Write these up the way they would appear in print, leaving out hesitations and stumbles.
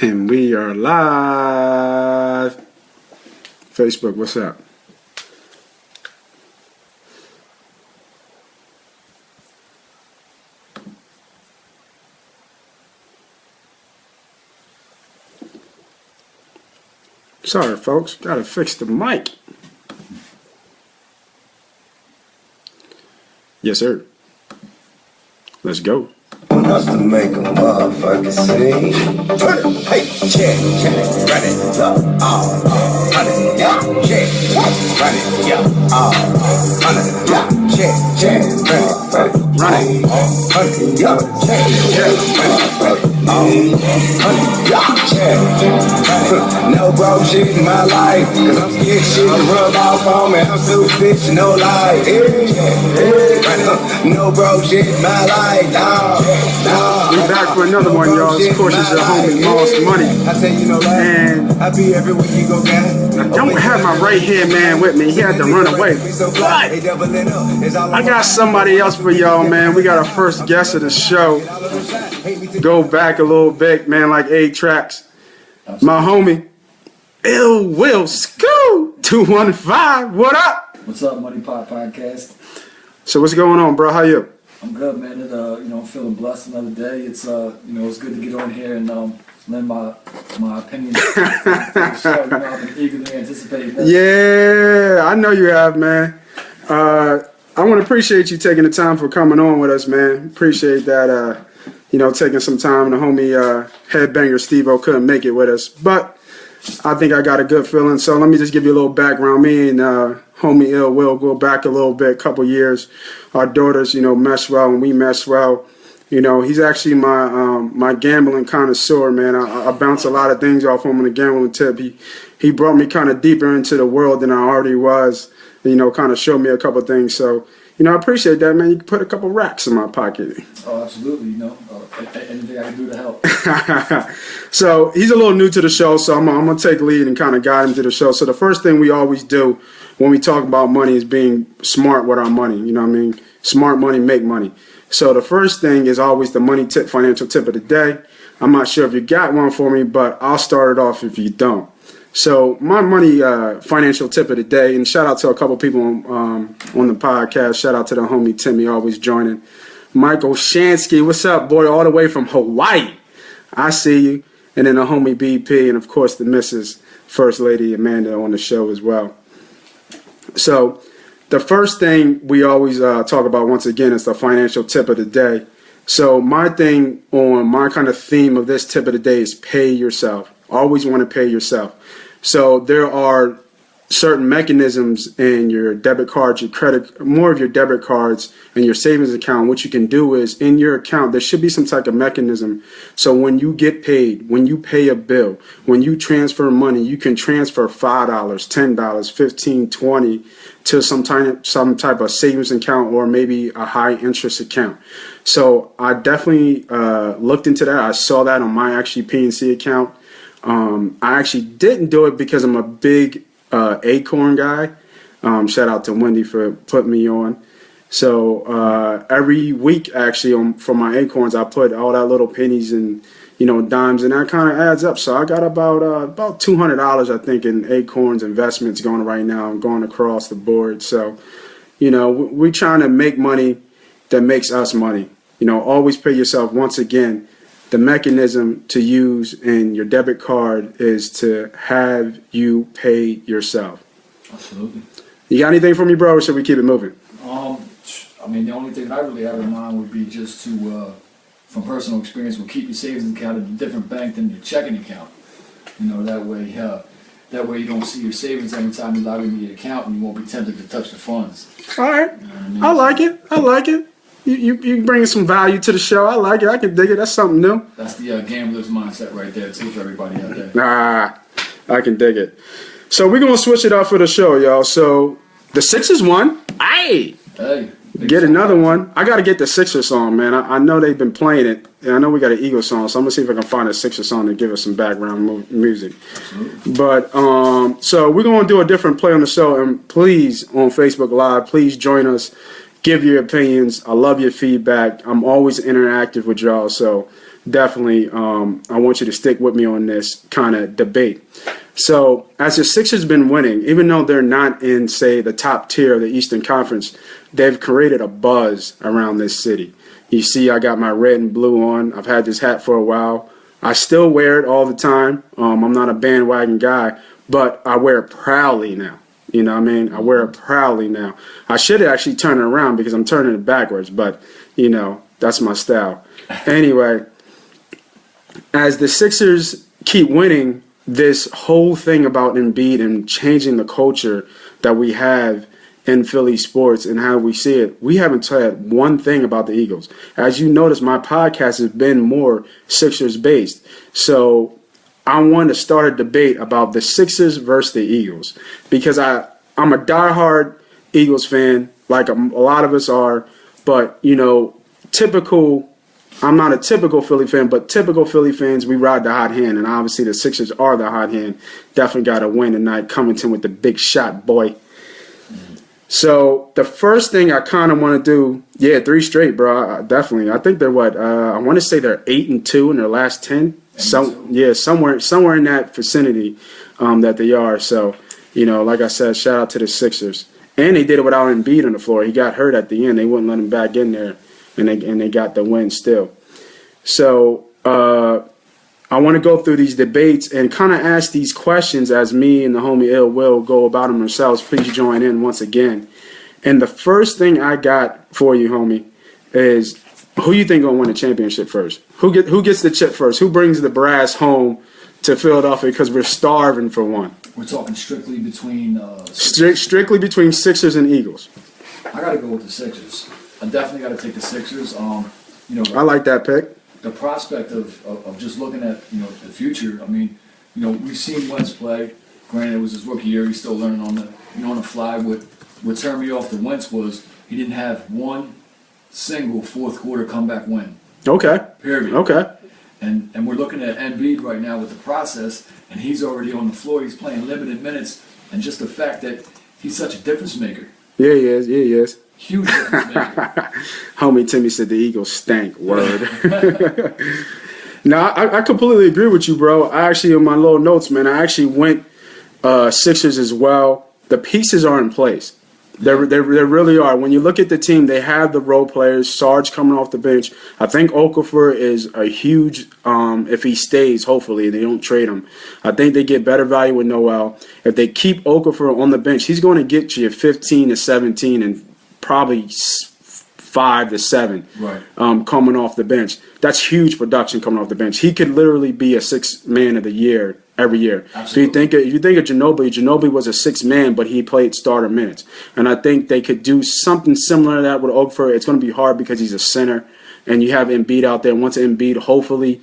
And we are live. Facebook, what's up? Sorry, folks. Gotta fix the mic. Yes, sir. Let's go. Enough to make a motherfucker sing. Hey, check, run it, run it, yeah, check, run it, yeah, run it, yeah, check, run it, yeah, check, no broke shit in my life, cause I'm scared shit to rub off on me. I'm so fish, no life. No broke shit in my life, dawg. We're back for another one, y'all. Of course, it's your homie Moss Money. And I be everywhere you go, guy. I don't have my right hand man with me. He had to run away. But I got somebody else for y'all, man. We got our first guest of the show. Go back a little bit, man, like 8 tracks. My homie, Ill Will Scoot 215. What up? What's up, MoneyPot podcast? So what's going on, bro? How you? I'm good, man. I'm feeling blessed another day. It's it's good to get on here and lend my opinion. I've been eagerly anticipating this. Yeah, I know you have, man. I want to appreciate you taking the time for coming on with us, man. Appreciate that. Taking some time. The homie headbanger Steve-O couldn't make it with us, but I think I got a good feeling. So let me just give you a little background. Me and homie Ill Will go back a little bit, couple years. Our daughters, mesh well, and we mesh well. He's actually my gambling connoisseur, man. I bounce a lot of things off him on the gambling tip. He brought me kind of deeper into the world than I already was. Kind of showed me a couple things. So, I appreciate that, man. You can put a couple racks in my pocket. Oh, absolutely. Anything I can do to help. So he's a little new to the show, so I'm going to take lead and kind of guide him to the show. So the first thing we always do when we talk about money is being smart with our money. You know what I mean? Smart money, make money. So the first thing is always the money tip, financial tip of the day. I'm not sure if you got one for me, but I'll start it off if you don't. So my money financial tip of the day, and shout out to a couple people on the podcast. Shout out to the homie Timmy, always joining. Michael Shansky, what's up, boy? All the way from Hawaii. I see you. And then the homie BP, and of course the Mrs. First Lady Amanda on the show as well. So the first thing we always talk about once again is the financial tip of the day. So my thing on my kind of theme of this tip of the day is pay yourself. Always want to pay yourself. So there are certain mechanisms in your debit cards, your credit, more of your debit cards and your savings account. What you can do is in your account, there should be some type of mechanism. So when you get paid, when you pay a bill, when you transfer money, you can transfer $5, $10, $15, $20 to some type of savings account or maybe a high interest account. So I definitely looked into that. I saw that on my actually PNC account. I actually didn't do it because I'm a big Acorn guy. Shout out to Wendy for putting me on. So every week, actually, for my Acorns, I put all that little pennies and dimes, and that kind of adds up. So I got about $200, I think, in Acorns investments going right now. I'm going across the board. So we're trying to make money that makes us money. Always pay yourself. Once again, the mechanism to use in your debit card is to have you pay yourself. Absolutely. You got anything for me, bro, or should we keep it moving? The only thing that I really have in mind would be just to, from personal experience, will keep your savings account at a different bank than your checking account. That way you don't see your savings every time you log into your account, and you won't be tempted to touch the funds. All right. I like it. You bringing some value to the show. I like it. I can dig it. That's something new. That's the gambler's mindset right there, too, for everybody out there. I can dig it. So we're going to switch it up for the show, y'all. So the Sixers won. Hey, get another one. I got to get the Sixers song, man. I know they've been playing it. And I know we got an Eagles song, so I'm going to see if I can find a Sixers song to give us some background music. Absolutely. But so we're going to do a different play on the show. And please, on Facebook Live, please join us. Give your opinions. I love your feedback. I'm always interactive with y'all. So, definitely, I want you to stick with me on this kind of debate. So, as the Sixers been winning, even though they're not in, say, the top tier of the Eastern Conference, they've created a buzz around this city. You see, I got my red and blue on. I've had this hat for a while. I still wear it all the time. I'm not a bandwagon guy, but I wear it proudly now. You know what I mean? I wear it proudly now. I should actually turn it around because I'm turning it backwards, but, you know, that's my style. Anyway, as the Sixers keep winning, this whole thing about Embiid and changing the culture that we have in Philly sports and how we see it, we haven't said one thing about the Eagles. As you notice, my podcast has been more Sixers based. So I want to start a debate about the Sixers versus the Eagles because I'm a diehard Eagles fan, like a lot of us are. But, you know, I'm not a typical Philly fan, but typical Philly fans, we ride the hot hand. And obviously the Sixers are the hot hand. Definitely got to win tonight. Covington with the big shot, boy. So the first thing I kind of want to do, 3 straight, bro. Definitely. I think they're I want to say they're 8-2 in their last 10. Somewhere in that vicinity that they are. So, you know, like I said, shout out to the Sixers. And they did it without Embiid on the floor. He got hurt at the end. They wouldn't let him back in there, and they got the win still. So I want to go through these debates and kind of ask these questions as me and the homie Ill Will go about them ourselves. Please join in once again. And the first thing I got for you, homie, is who you think gonna win the championship first? Who gets the chip first? Who brings the brass home to Philadelphia because we're starving for one? We're talking strictly between strictly between Sixers and Eagles. I gotta go with the Sixers. I definitely gotta take the Sixers. You know, I like that pick. The prospect of just looking at, you know, the future. I mean, you know, we've seen Wentz play. Granted, it was his rookie year. He's still learning on the fly. What turned me off the Wentz was he didn't have one single fourth quarter comeback win. Okay. Period. Okay. And we're looking at Embiid right now with the process, and he's already on the floor. He's playing limited minutes, and just the fact that he's such a difference maker. Yeah, he is. Yeah, he is. Huge difference maker. Homie Timmy said the Eagles stank. Word. No, I completely agree with you, bro. I actually, in my little notes, man, I actually went Sixers as well. The pieces are in place. They really are. When you look at the team, they have the role players. Sarge coming off the bench. I think Okafor is a huge, if he stays, hopefully, they don't trade him. I think they get better value with Noel. If they keep Okafor on the bench, he's going to get you 15 to 17 and probably 5 to 7 coming off the bench. That's huge production coming off the bench. He could literally be a 6th man of the year every year. Absolutely. So you think of Ginobili was a 6th man, but he played starter minutes. And I think they could do something similar to that with Okafor. It's going to be hard because he's a center, and you have Embiid out there. Once Embiid hopefully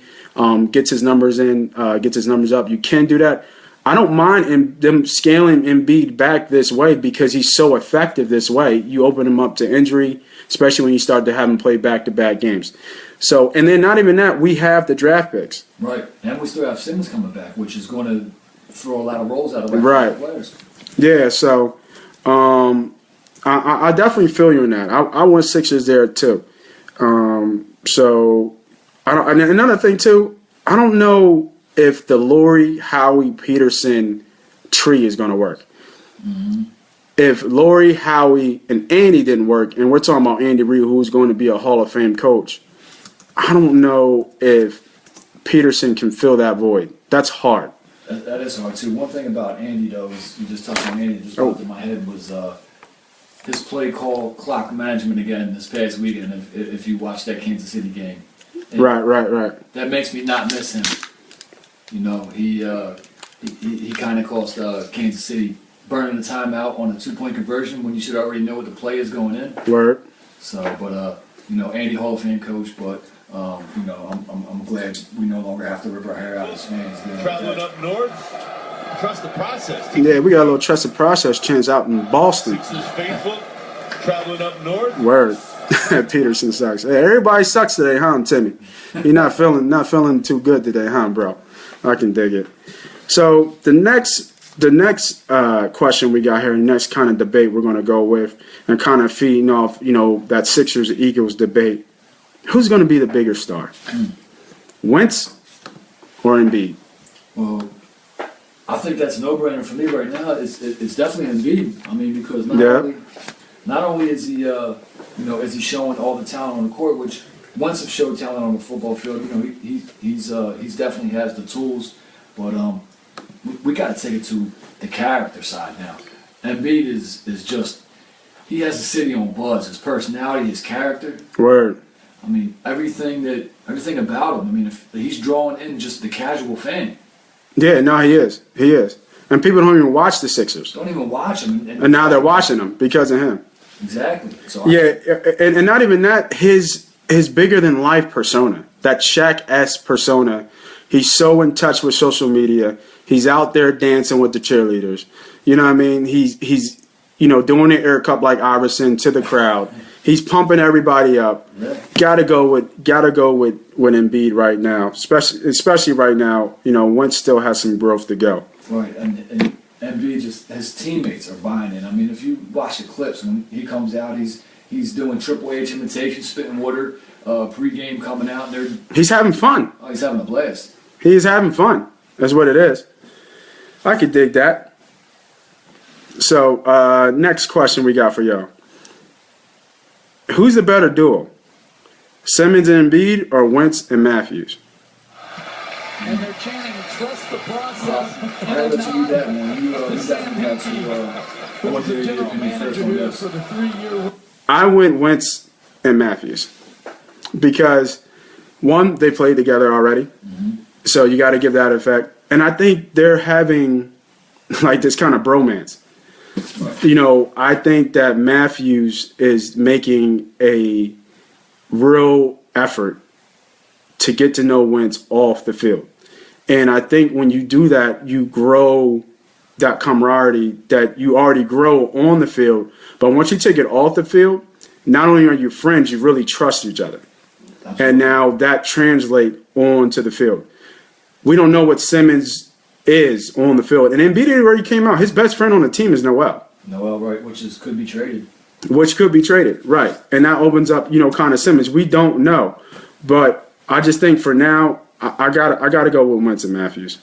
gets his numbers up, you can do that. I don't mind them scaling Embiid back this way because he's so effective this way. You open him up to injury, especially when you start to have him play back-to-back games. So, and then not even that, we have the draft picks. Right, and we still have Simmons coming back, which is going to throw a lot of rolls out of right. Players. Yeah, so I definitely feel you in that. I want Sixers there too. So, and another thing too, I don't know if the Laurie, Howie, Peterson tree is going to work. Mm-hmm. If Laurie, Howie, and Andy didn't work, and we're talking about Andy Reid, who's going to be a Hall of Fame coach, I don't know if Peterson can fill that void. That's hard. That is hard, too. One thing about Andy, though, is you just touched on Andy, just popped in my head, was his play call clock management again this past weekend, if you watched that Kansas City game. Right. That makes me not miss him. You know, he kind of cost Kansas City burning the timeout on a 2-point conversion when you should already know what the play is going in. Word. So, but you know, Andy Hall of Fame coach, but you know, I'm glad we no longer have to rip our hair out as fans. Traveling up north, trust the process. Yeah, we got a little trust the process chance out in Boston. Sixers faithful, traveling up north. Word. Peterson sucks. Hey, everybody sucks today, huh, Timmy? You're not feeling too good today, huh, bro? I can dig it. So the next question we got here, the next kind of debate we're going to go with, and kind of feeding off, you know, that Sixers Eagles debate. Who's going to be the bigger star? Wentz or Embiid? Well, I think that's a no-brainer for me right now. It's definitely Embiid. I mean, because not only is he is he showing all the talent on the court, which once have showed talent on the football field, he's definitely has the tools, but we got to take it to the character side now. Embiid is just, he has the city on buzz. His personality, his character. Word. I mean, everything about him. I mean, if he's drawing in just the casual fan. Yeah, no, he is. He is. And people don't even watch the Sixers. Don't even watch him. And now they're watching them because of him. Exactly. So and not even that, his bigger than life persona, that Shaq-esque persona. He's so in touch with social media. He's out there dancing with the cheerleaders. You know what I mean? He's doing the air cup like Iverson to the crowd. He's pumping everybody up. Yeah. Gotta go with Embiid right now, especially right now. Wentz still has some growth to go. Right, and Embiid, just his teammates are buying in. I mean, if you watch the clips when he comes out, he's doing Triple H imitations, spitting water, pregame coming out, and he's having fun. Oh, he's having a blast. He's having fun. That's what it is. I could dig that. So, next question we got for y'all. Who's the better duo? Simmons and Embiid or Wentz and Matthews? And they're chanting, trust the process. I gotta let you do that one. You definitely have to wonder your opinion first on this. For the 3-year. I went Wentz and Matthews because, one, they played together already. Mm-hmm. So you got to give that effect. And I think they're having like this kind of bromance. I think that Matthews is making a real effort to get to know Wentz off the field. And I think when you do that, you grow that camaraderie that you already grow on the field. But once you take it off the field, not only are you friends, you really trust each other. Absolutely. And now that translates onto the field. We don't know what Simmons is on the field. And Embiid already came out. His best friend on the team is Noel. Noel, right, which could be traded. Which could be traded, right. And that opens up, kind of Simmons. We don't know. But I just think for now, I gotta go with Wentz and Matthews.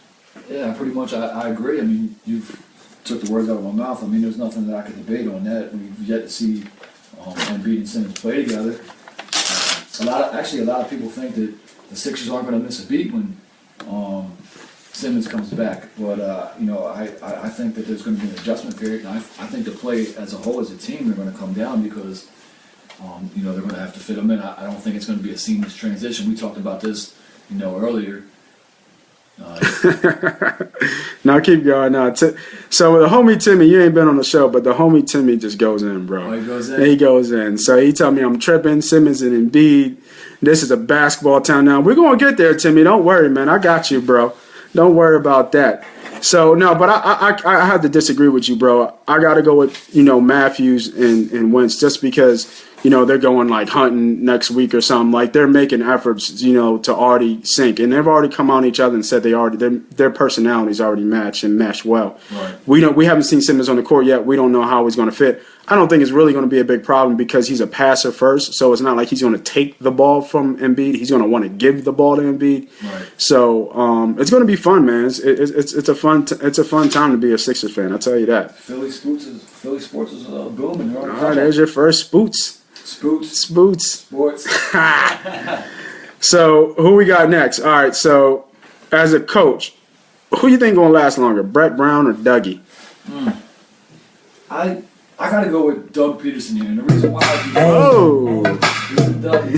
Yeah, pretty much I agree. I mean, you've took the words out of my mouth. I mean, there's nothing that I could debate on that. We've yet to see Embiid and Simmons play together. A lot of people think that the Sixers aren't going to miss a beat when Simmons comes back, but I think that there's going to be an adjustment period, and I think the play as a whole, as a team, they're going to come down because they're going to have to fit them in. I don't think it's going to be a seamless transition. We talked about this, earlier. Now keep going. Now, so the homie Timmy, you ain't been on the show, but the homie Timmy just goes in, bro. Oh, he goes in. He goes in. So he told me I'm tripping. Simmons and Embiid. This is a basketball town now. We're gonna get there, Timmy. Don't worry, man. I got you, bro. Don't worry about that. So no, but I have to disagree with you, bro. I got to go with Matthews and Wentz just because they're going like hunting next week or something. Like they're making efforts to already sync, and they've already come on each other and said their personalities already match and mesh well. Right. We haven't seen Simmons on the court yet. We don't know how he's going to fit. I don't think it's really going to be a big problem because he's a passer first, so it's not like he's going to take the ball from Embiid. He's going to want to give the ball to Embiid. Right. So it's going to be fun, man. It's a fun time to be a Sixers fan. I'll tell you that. Philly sports is booming. All right, there's your first Spoots. Sports. So who we got next? All right. So as a coach, who you think gonna last longer, Brett Brown or Dougie? I gotta go with Doug Peterson here, and the reason why is Dougie.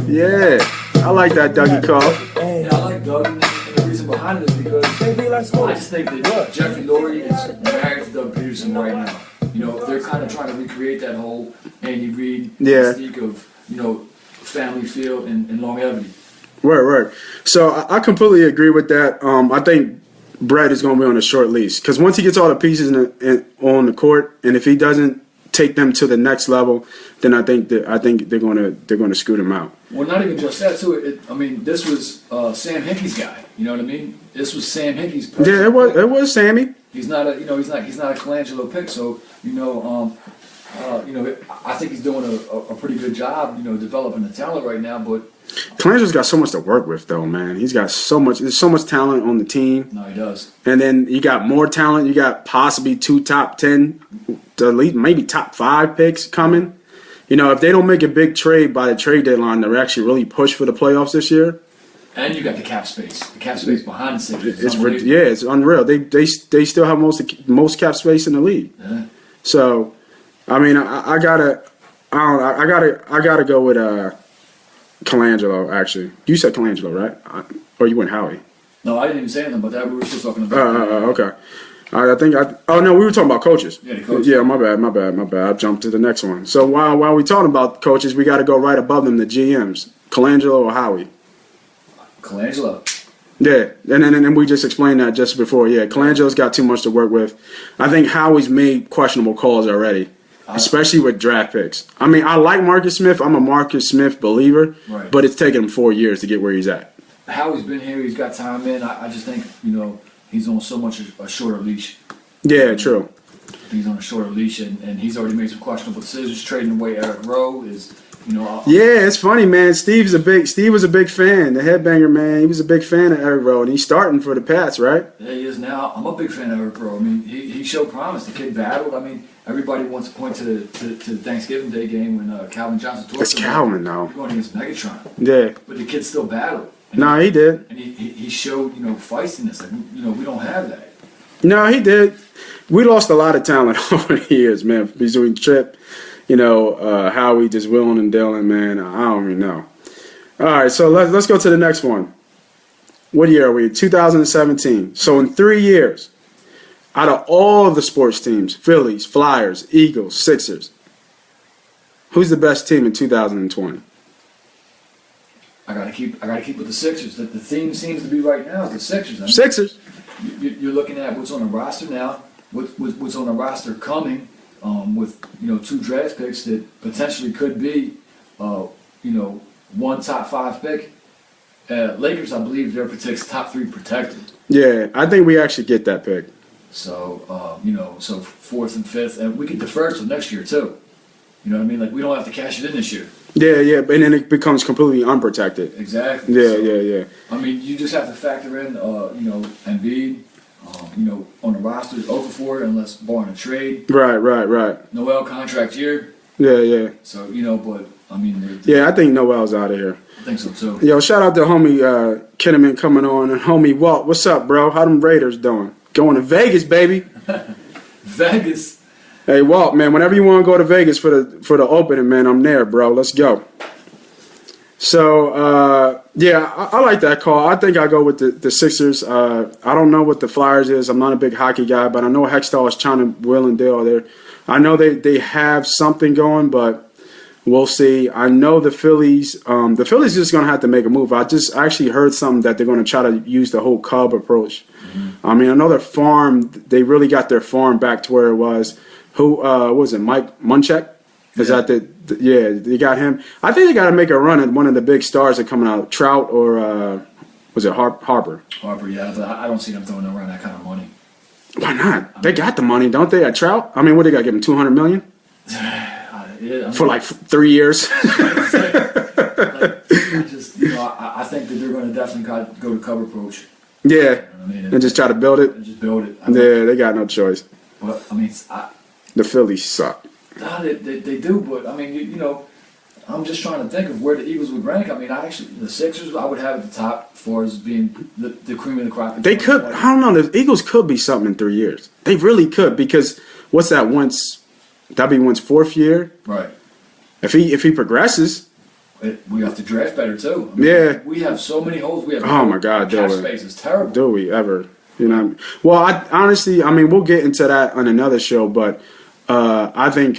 Yeah, I like that Dougie call. Yeah, I like Doug, and the reason behind it is because I just think that Jeffrey Lurie is married to Doug Peterson right now. They're kind of trying to recreate that whole Andy Reid mystique of family feel and longevity. Right. So I completely agree with that. I think Brett is going to be on a short leash because once he gets all the pieces on the court, and if he doesn't take them to the next level, then I think they're going to scoot him out. Well, not even just that too. This was Sam Hickey's guy. You know what I mean? This was Sam Hickey's. Yeah, it was Sammy. He's not a Colangelo pick. So I think he's doing a pretty good job, developing the talent right now. But Colangelo's got so much to work with, though, man. He's got so much. There's so much talent on the team. no, he does. And then you got more talent. You got possibly 2 top 10, maybe top 5 picks coming. If they don't make a big trade by the trade deadline, they're actually really push for the playoffs this year. And you got the cap space. The cap space behind the Sixers. It's unreal. They still have most cap space in the league. Yeah. So, I mean, I gotta go with Colangelo. Actually, you said Colangelo, right? Or you went Howie? No, I didn't even say anything about that. We were still talking about. Okay. Oh no, we were talking about coaches. Yeah, the coaches. Yeah, my bad. I jumped to the next one. So while we talking about coaches, we got to go right above them, the GMs, Colangelo or Howie. Colangelo. Yeah, and then we just explained that just before. Yeah, Colangelo's got too much to work with. I think Howie's made questionable calls already, especially with draft picks. I mean, I like Marcus Smith. I'm a Marcus Smith believer, right. But it's taken him 4 years to get where he's at. Howie's been here. He's got time in. I just think, he's on so much a shorter leash. Yeah, true. He's on a shorter leash, and he's already made some questionable decisions. Trading away Eric Rowe is, Yeah, it's funny, man. Steve was a big fan. The headbanger, man. He was a big fan of Eric Rowe, and he's starting for the Pats, right? Yeah, he is now. I'm a big fan of Eric Rowe. I mean, he showed promise. The kid battled. I mean, everybody wants to point to the Thanksgiving Day game when Calvin Johnson torched him. It's Calvin, though. Going against Megatron. Yeah. But the kid still battled. No, he did. And he showed, feistiness. Like, we don't have that. No, he did. We lost a lot of talent over the years, man. Between Chip, Howie, just Willin and Dylan, man. I don't even know. All right, so let's go to the next one. What year are we? 2017. So in 3 years, out of all of the sports teams, Phillies, Flyers, Eagles, Sixers, who's the best team in 2020? I gotta keep with the Sixers. The theme seems to be right now is the Sixers. I mean, Sixers. You're looking at what's on the roster now, what's on the roster coming, with 2 draft picks that potentially could be, one top 5 pick. Lakers, I believe, their picks top 3 protected. Yeah, I think we actually get that pick. So so 4th and 5th, and we could defer till next year too. You know what I mean? Like, we don't have to cash it in this year. Yeah, and then it becomes completely unprotected. Exactly. Yeah. I mean, you just have to factor in, Embiid, on the roster, 0 for 4 unless barring a trade. Right. Noel contract year. Yeah. So, but, I mean. Yeah, I think Noel's out of here. I think so, too. Yo, shout out to homie Kinnaman coming on. And homie Walt, what's up, bro? How them Raiders doing? Going to Vegas, baby. Vegas. Hey, Walt, man, whenever you want to go to Vegas for the opening, man, I'm there, bro. Let's go. So, I like that call. I think I go with the Sixers. I don't know what the Flyers is. I'm not a big hockey guy, but I know Hextall is trying to will and deal there. I know they have something going, but we'll see. I know the Phillies. The Phillies just going to have to make a move. I actually heard something that they're going to try to use the whole Cub approach. Mm-hmm. I mean, I know their farm. They really got their farm back to where it was. Who was it? Mike Munchak? Is that they got him. I think they got to make a run at one of the big stars that coming out. Trout or was it Harper? Harper, yeah, but I don't see them throwing around that kind of money. Why not? They got the money, don't they? At Trout? I mean, what they got? Give him $200 million for like 3 years. I think that they're going to definitely go to cover approach. Yeah, and just try to build it. And just build it. They got no choice. But I mean, the Phillies suck. No, they do, but I mean, I'm just trying to think of where the Eagles would rank. I mean, the Sixers I would have at the top as being the cream of the crop. They could. I don't know. The Eagles could be something in 3 years. They really could, because what's that? That'd be Wentz 4th year. Right. If he progresses, we have to draft better too. I mean, yeah. We have so many holes. We have. Oh my God, cap space is terrible. Do we ever? Well, honestly, we'll get into that on another show, but. I think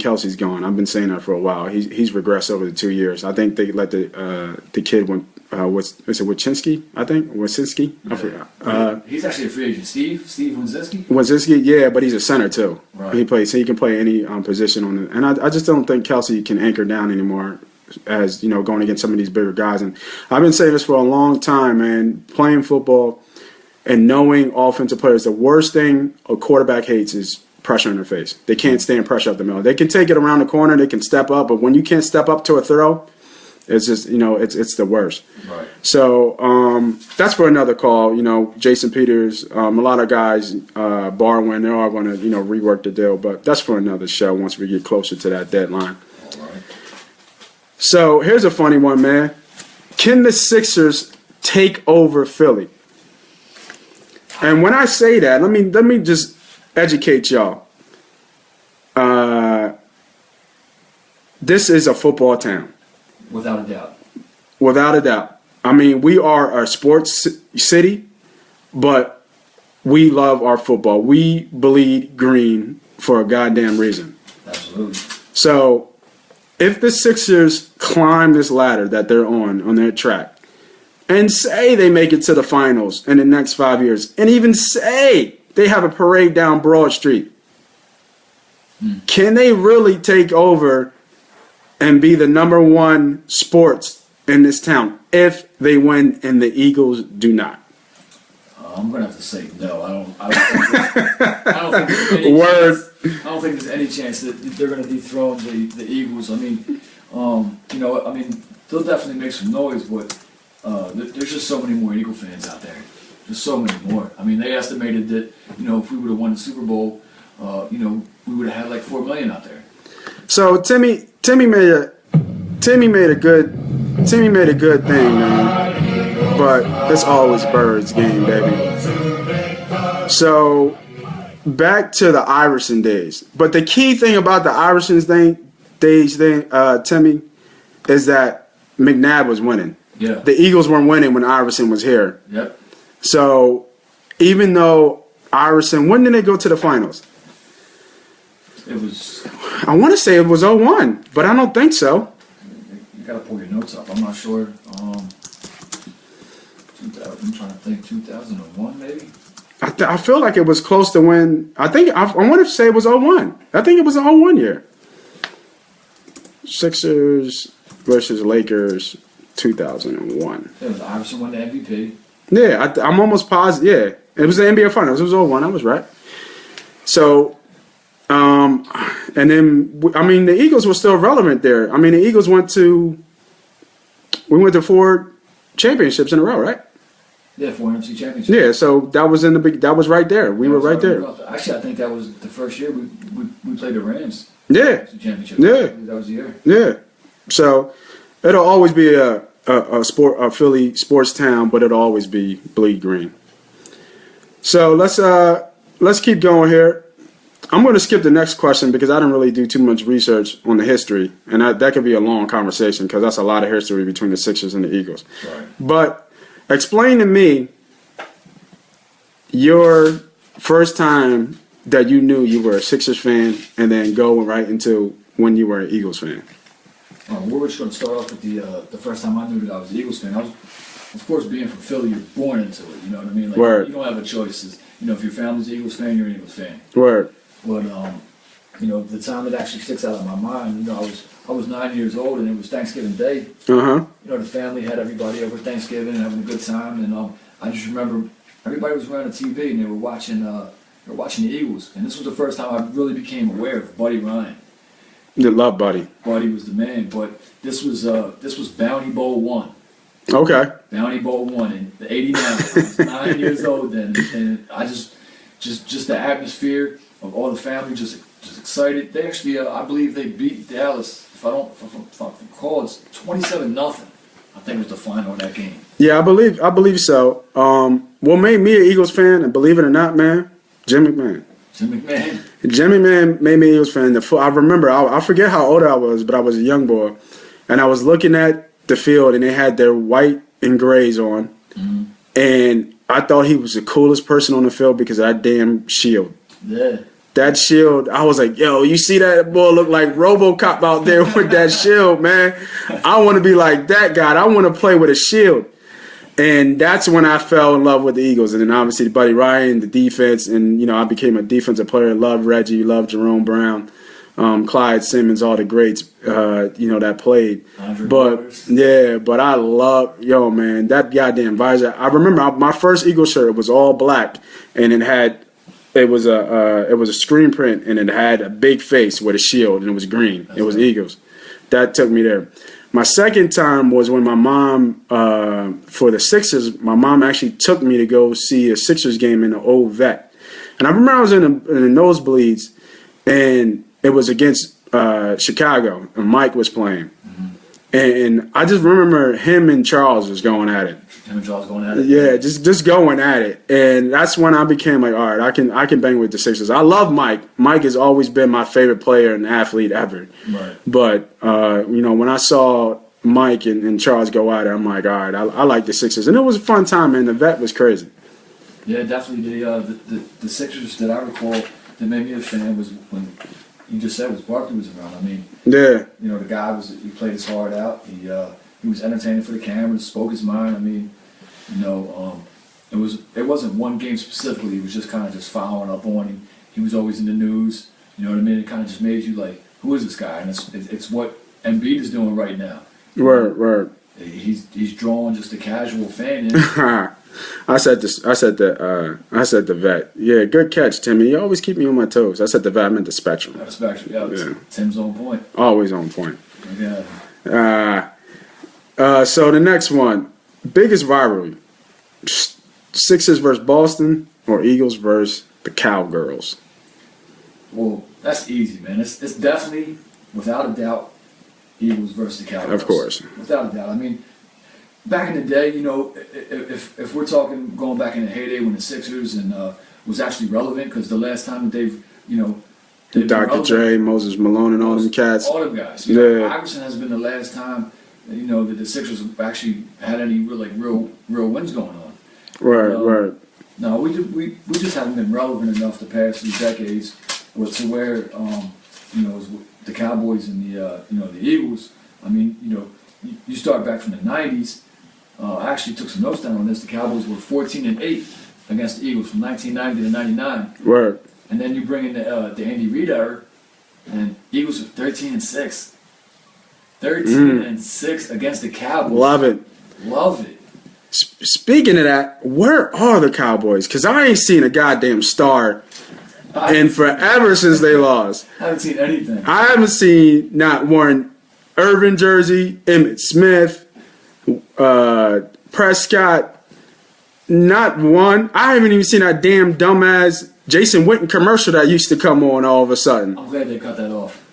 Kelsey's gone. I've been saying that for a while. He's regressed over the 2 years. I think they let the kid Wachinski? I think Wacinski. I forgot. He's actually a free agent. Steve Wacinski. Wacinski, yeah, but he's a center too. Right. He can play any position on it. And I just don't think Kelsey can anchor down anymore. As going against some of these bigger guys. And I've been saying this for a long time, man. Playing football and knowing offensive players, the worst thing a quarterback hates is pressure in their face. They can't stand pressure up the middle. They can take it around the corner. They can step up, but when you can't step up to a throw, it's just, it's the worst. Right. So that's for another call. Jason Peters, a lot of guys borrowing. They're all going to, rework the deal, but that's for another show once we get closer to that deadline. All right. So here's a funny one, man. Can the Sixers take over Philly? And when I say that, let me just educate y'all. This is a football town. Without a doubt. Without a doubt. I mean, we are a sports city, but we love our football. We bleed green for a goddamn reason. Absolutely. So if the Sixers climb this ladder that they're on their track, and say they make it to the finals in the next 5 years, and even say they have a parade down Broad Street, can they really take over and be the number one sports in this town if they win and the Eagles do not? I'm gonna have to say no. I don't think there's any Word. Chance, I don't think there's any chance that they're gonna dethrone the Eagles. I mean, they'll definitely make some noise, but there's just so many more Eagle fans out there. Just so many more. I mean, they estimated that if we would have won the Super Bowl, we would have had like 4 million out there. So Timmy made a good thing, man. But it's always Birds game, baby. So back to the Iverson days. But the key thing about the Iverson days, Timmy, is that McNabb was winning. Yeah. The Eagles weren't winning when Iverson was here. Yep. So even though Iverson, when did they go to the finals? It was. I want to say it was 0-1, but I don't think so. You gotta pull your notes up. I'm not sure. I'm trying to think. 2001, maybe. I feel like it was close to when. I want to say it was 0-1. I think it was an 0-1 year. Sixers versus Lakers, 2001. It was Iverson won the MVP. Yeah, I'm almost positive. Yeah, it was the NBA Finals. It was 0-1. I was right. So, and then the Eagles were still relevant there. I mean, the Eagles went to 4 championships in a row, right? Yeah, 4 NFC championships. Yeah, so that was that was right there. We were right there. Actually, I think that was the first year we played the Rams. Yeah. Championship. Yeah. That was the year. Yeah. So it'll always be a Philly sports town, but it'll always be bleed green. So let's keep going here. I'm going to skip the next question because I didn't really do too much research on the history, and that could be a long conversation because that's a lot of history between the Sixers and the Eagles. Right. But explain to me your first time that you knew you were a Sixers fan, and then go right into when you were an Eagles fan. We're just going to start off with the first time I knew that I was an Eagles fan. I was, of course, being from Philly, you're born into it. You know what I mean? Like, Word. You don't have a choice. If your family's an Eagles fan, you're an Eagles fan. Word. But the time that actually sticks out of my mind, I was 9 years old and it was Thanksgiving Day. Uh-huh. The family had everybody over Thanksgiving and having a good time, and I just remember everybody was around the TV and they were watching the Eagles, and this was the first time I really became aware of Buddy Ryan. You love Buddy. Buddy was the man, but this was Bounty Bowl 1. Okay. Bounty Bowl 1 in '89. I was 9 years old then, and I just the atmosphere of all the family just excited. They actually, I believe they beat Dallas. If I recall, it's 27-0. I think it was the final of that game. Yeah, I believe so. What made me an Eagles fan, and believe it or not, man, Jim McMahon. Jim McMahon. Jim McMahon made me an Eagles fan. I remember, I forget how old I was, but I was a young boy, and I was looking at the field, and they had their white and grays on, and I thought he was the coolest person on the field because of that damn shield. Yeah. That shield, I was like, yo, you see that boy look like RoboCop out there with that shield, man. I want to be like that guy. I want to play with a shield. And that's when I fell in love with the Eagles. And then obviously Buddy Ryan, the defense, and, I became a defensive player. Loved Reggie, loved Jerome Brown, Clyde Simmons, all the greats, that played. But I love, man, that goddamn visor. I remember my first Eagles shirt was all black, and it had It was a screen print, and it had a big face with a shield, and it was green. It was Eagles. That took me there. My second time was when my mom, for the Sixers, my mom actually took me to go see a Sixers game in the old vet. And I remember I was in the nosebleeds, and it was against Chicago, and Mike was playing. And I just remember him and Charles was going at it. Him and Charles going at it? Yeah, just going at it. And that's when I became like, all right, I can bang with the Sixers. I love Mike. Mike has always been my favorite player and athlete ever. Right. But, when I saw Mike and Charles go at it, I'm like, all right, I like the Sixers. And it was a fun time, man. The vet was crazy. Yeah, definitely. The Sixers that I recall that made me a fan was when you just said was Barkley was around. I mean, yeah, the guy he played his heart out. He was entertaining for the cameras, spoke his mind. I mean, it wasn't one game specifically. It was just kind of just following up on him. He was always in the news. You know what I mean? It kind of just made you like, who is this guy? And it's what Embiid is doing right now. Word. He's drawing just a casual fan in. I said the vet. Yeah, good catch, Timmy. You always keep me on my toes. I said the vet. I meant the spectrum. The spectrum. Yeah. Tim's on point. Always on point. Yeah. So the next one, biggest rivalry: Sixers versus Boston or Eagles versus the Cowgirls. Well, that's easy, man. It's definitely, without a doubt, Eagles versus the Cowgirls. Of course. Without a doubt. I mean, back in the day, if we're talking going back in the heyday when the Sixers was actually relevant, because the last time that they've Dr. Dre, Moses Malone, and all them cats. All them guys. Iverson has been the last time, that the Sixers have actually had any real wins going on. Right. No, we just haven't been relevant enough the past few decades, to where the Cowboys and the Eagles. I mean, you start back from the '90s. I actually took some notes down on this. The Cowboys were 14-8 against the Eagles from 1990 to '99. Right. And then you bring in the Andy Reid era, and Eagles were 13-6. 13-6 against the Cowboys. Love it. Speaking of that, where are the Cowboys? Because I ain't seen a goddamn star in forever since they lost. I haven't seen anything. I haven't seen not one Irvin jersey, Emmitt Smith, Prescott, not one. I haven't even seen that damn dumbass Jason Witten commercial that used to come on all of a sudden. I'm glad they cut that off.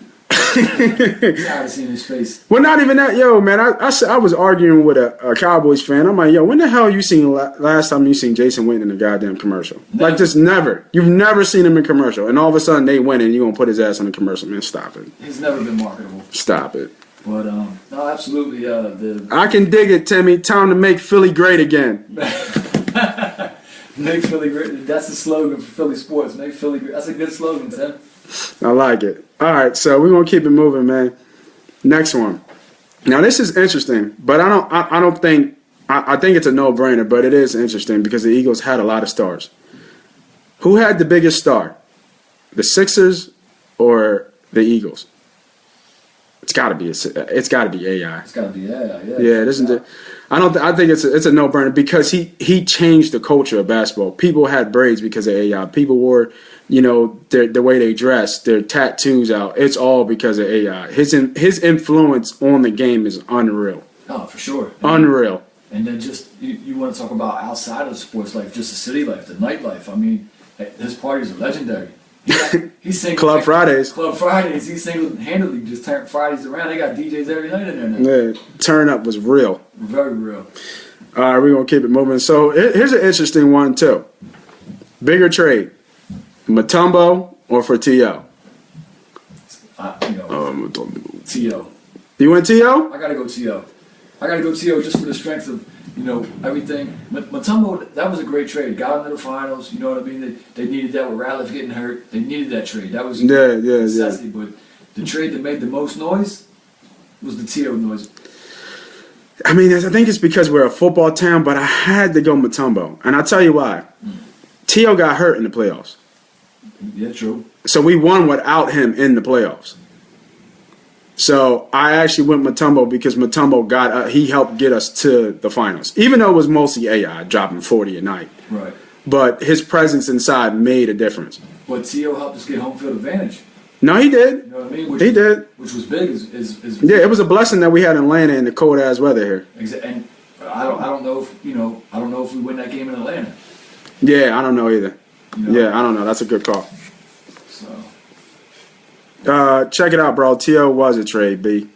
I'm tired of seeing his face. Well, not even that. Yo, man, I was arguing with a Cowboys fan. I'm like, yo, when the hell you seen last time you seen Jason Witten in a goddamn commercial? Never. Like, just never. You've never seen him in commercial. And all of a sudden they win and you're going to put his ass on a commercial. Man, stop it. He's never been marketable. Stop it. But, no, absolutely. I can dig it, Timmy. Time to make Philly great again. Make Philly great. That's the slogan for Philly sports. Make Philly great. That's a good slogan, Tim. I like it. All right, so we're gonna keep it moving, man. Next one. Now this is interesting, but I think it's a no-brainer, but it is interesting because the Eagles had a lot of stars. Who had the biggest star? The Sixers or the Eagles? It's got to be AI. It's got to be AI. Yeah, it isn't. I think it's a no-brainer because he changed the culture of basketball. People had braids because of AI. People wore, the way they dressed, their tattoos out. It's all because of AI. His influence on the game is unreal. Oh, for sure. Unreal. And then just you want to talk about outside of the sports life, just the city life, the nightlife. I mean, his parties are legendary. He's singing Club Fridays. He single-handedly just turned Fridays around. They got DJs every night in there now. Yeah, turn up was real. Very real. All right, we're going to keep it moving. So here's an interesting one, too. Bigger trade, Mutombo or for T.O.? T.O. You went T.O.? I got to go T.O. Just for the strength of, everything. Mutombo, that was a great trade. Got into the finals. You know what I mean? They needed that with Ratliff getting hurt. They needed that trade. That was necessity. But the trade that made the most noise was the T.O. noise. I mean, I think it's because we're a football town, but I had to go Mutombo. And I'll tell you why. T.O. got hurt in the playoffs. Yeah, true. So we won without him in the playoffs. So I actually went Mutombo because Mutombo he helped get us to the finals. Even though it was mostly AI dropping 40 a night. Right. but his presence inside made a difference. But T.O. helped us get home field advantage. No, he did. You know what I mean? He did. Which was big. Yeah, it was a blessing that we had Atlanta in the cold ass weather here. And I don't know if I don't know if we win that game in Atlanta. Yeah, I don't know either. You know? Yeah, I don't know. That's a good call. So Check it out, bro. T.O. was a trade, B.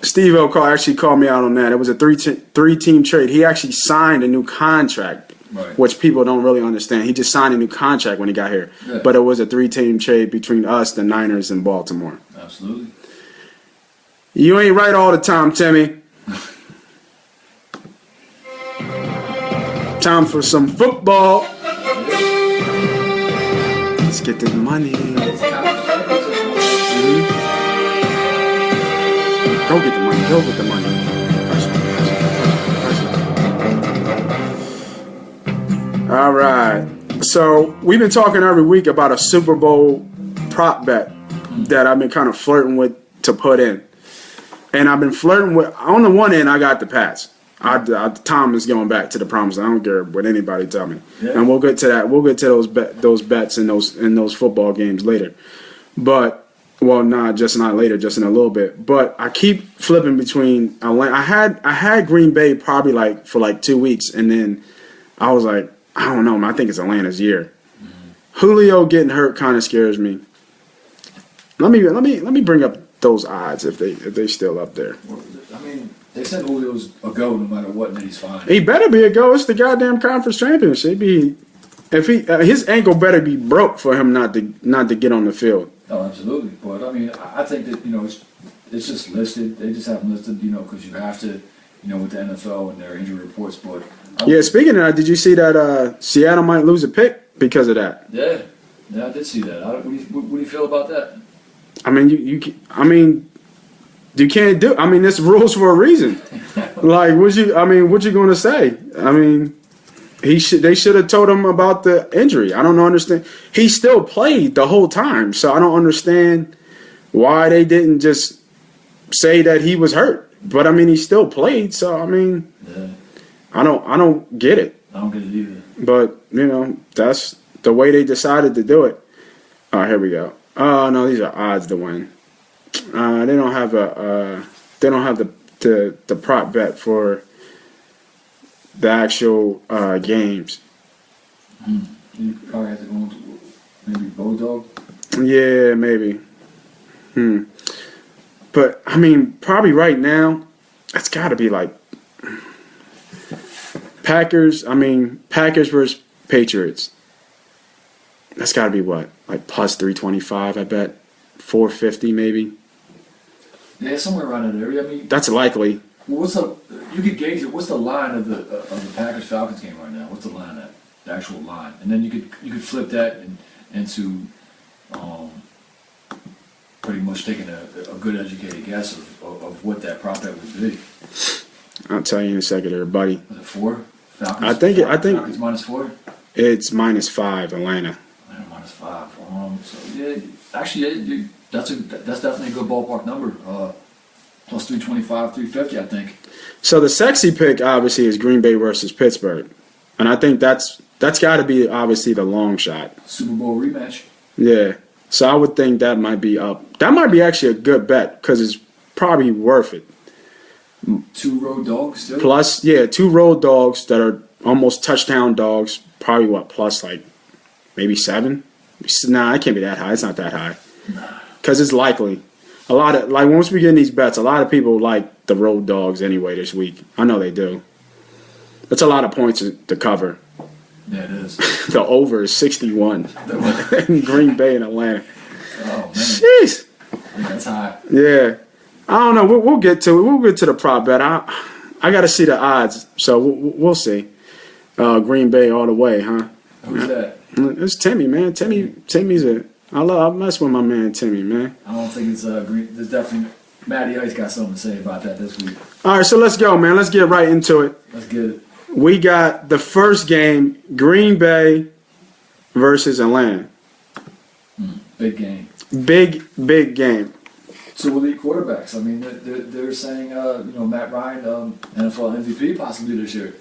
Steve O actually called me out on that. It was a three-team trade. He actually signed a new contract, right. which people don't really understand. He just signed a new contract when he got here. Yeah. But it was a three-team trade between us, the Niners, and Baltimore. Absolutely. You ain't right all the time, Timmy. Time for some football. Let's get the money. Go get the money. Go get the money. All right. So we've been talking every week about a Super Bowl prop bet that I've been kind of flirting with to put in. And I've been flirting with, on the one end, I got the Pats. Tom is going back to the promise. I don't care what anybody tell me. Yeah. And we'll get to that. We'll get to those bets in those football games later. But just not later, just in a little bit. But I keep flipping between Atlanta. I had Green Bay probably for 2 weeks, and then I was like, I don't know, man. I think it's Atlanta's year. Mm-hmm. Julio getting hurt kind of scares me. Let me bring up those odds if they still up there. I mean, they said Julio's a go no matter what, and then he's fine. He better be a go. It's the goddamn conference championship. His ankle better be broke for him not to get on the field. Oh, absolutely. But I mean, I think that it's just listed. They just have them listed, because you have to, with the NFL and their injury reports. But yeah, speaking of that, did you see that Seattle might lose a pick because of that? Yeah, I did see that. What do you feel about that? I mean, you can't do. I mean, there's rules for a reason. What you gonna say? I mean, they should have told him about the injury. I don't understand. He still played the whole time, so I don't understand why they didn't just say that he was hurt. But I mean, he still played, so I mean, yeah. I don't get it. I don't get it either. But that's the way they decided to do it. Oh, here we go. Oh no, these are odds to win. They don't have the prop bet for the actual games. You probably have to go into maybe Bulldog. Yeah, maybe. But I mean, probably right now, it's got to be like Packers. I mean, Packers versus Patriots. That's got to be what, like plus 325, I bet. 450 maybe. Yeah, somewhere around that area. I mean, that's likely. Well, you could gauge it. What's the line of the Packers Falcons game right now? What's the line at the actual line? And then you could flip that into pretty much taking a good educated guess of what that prop bet would be. I'll tell you in a second, everybody. Was it 4? Falcons. I think Falcons -4. It's -5 Atlanta. -5. So yeah, actually, that's definitely a good ballpark number. Plus 325, 350, I think. So the sexy pick obviously is Green Bay versus Pittsburgh, and I think that's got to be obviously the long shot. Super Bowl rematch. Yeah. So I would think that might be up. That might be actually a good bet because it's probably worth it. 2 road dogs too. Plus, 2 road dogs that are almost touchdown dogs. Probably plus like maybe 7. Nah, it can't be that high. It's not that high. Because it's likely. A lot of once we get in these bets, a lot of people like the road dogs anyway this week. I know they do. That's a lot of points to cover. Yeah, it is. The over is 61 in Green Bay and Atlanta. Oh man, jeez. Yeah, that's high. Yeah, I don't know. We'll get to it. We'll get to the prop bet. I got to see the odds, so we'll see. Green Bay all the way, huh? Who's that? It's Timmy, man. Timmy's I mess with my man Timmy, man. I don't think it's Green. There's definitely Matty Ice got something to say about that this week. All right, so let's go, man. Let's get right into it. Let's get it. We got the first game, Green Bay versus Atlanta. Big game. Big game. 2 elite quarterbacks. I mean, they're saying, Matt Ryan, NFL MVP possibly this year.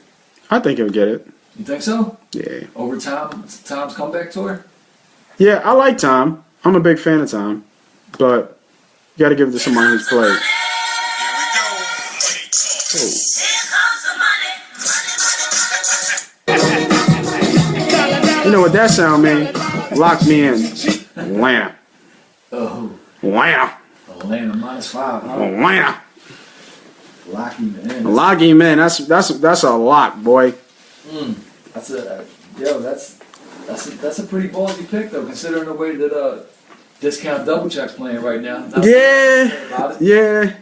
I think he'll get it. You think so? Yeah. Over Tom's comeback tour? Yeah, I like Tom. I'm a big fan of Tom. But you got to give it to somebody who's played. You know what that sound mean? Lock me in. Atlanta. Oh, Atlanta. Atlanta -5, huh? Atlanta. Lock him in. Lock him in. That's a lock, boy. That's a pretty ballsy pick though, considering the way that discount double check's playing right now. Not Yeah. Yeah.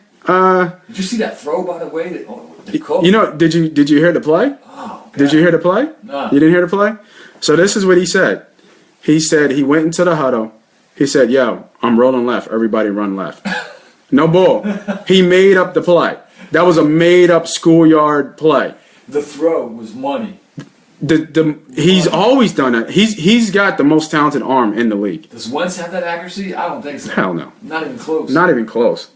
Did you see that throw by the way? That, You know, did you hear the play? Oh, God. Did you hear the play? No. You didn't hear the play? So this is what he said. He said he went into the huddle. He said, "Yo, I'm rolling left. Everybody run left." No bull. He made up the play. That was a made up schoolyard play. The throw was money. He's always done it. He's got the most talented arm in the league. Does Wentz have that accuracy? I don't think so. Hell no. Not even close. Not even close.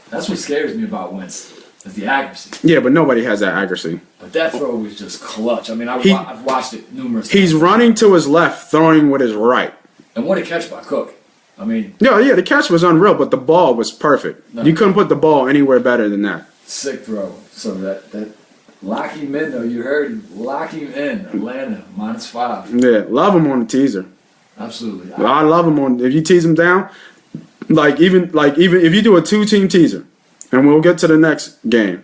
That's what scares me about Wentz. Is the accuracy. Yeah, but nobody has that accuracy. But that throw was just clutch. I mean, I've watched it numerous times. He's running to his left, throwing with his right. And what a catch by Cook. I mean, Yeah, the catch was unreal, but the ball was perfect. No. You couldn't put the ball anywhere better than that. sick throw. So that lock him in though. You heard him. Lock him in. Atlanta -5. Yeah, love him on the teaser. Absolutely. I love him on. If you tease him down, even if you do a 2-team teaser, and we'll get to the next game.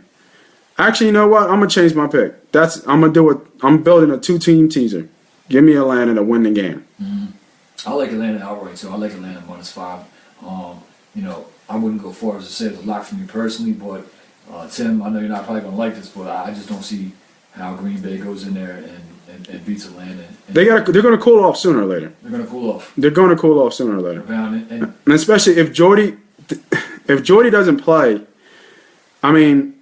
Actually, you know what? I'm gonna change my pick. I'm building a 2-team teaser. Give me Atlanta to win the game. I like Atlanta outright, so I like Atlanta -5. I wouldn't go far as to say it's a lock for me personally, but Tim, I know you're not probably gonna like this, but I just don't see how Green Bay goes in there and beats Atlanta. And They're gonna cool off sooner or later. they're gonna cool off. They're gonna cool off sooner or later. And And especially if Jordy doesn't play, I mean,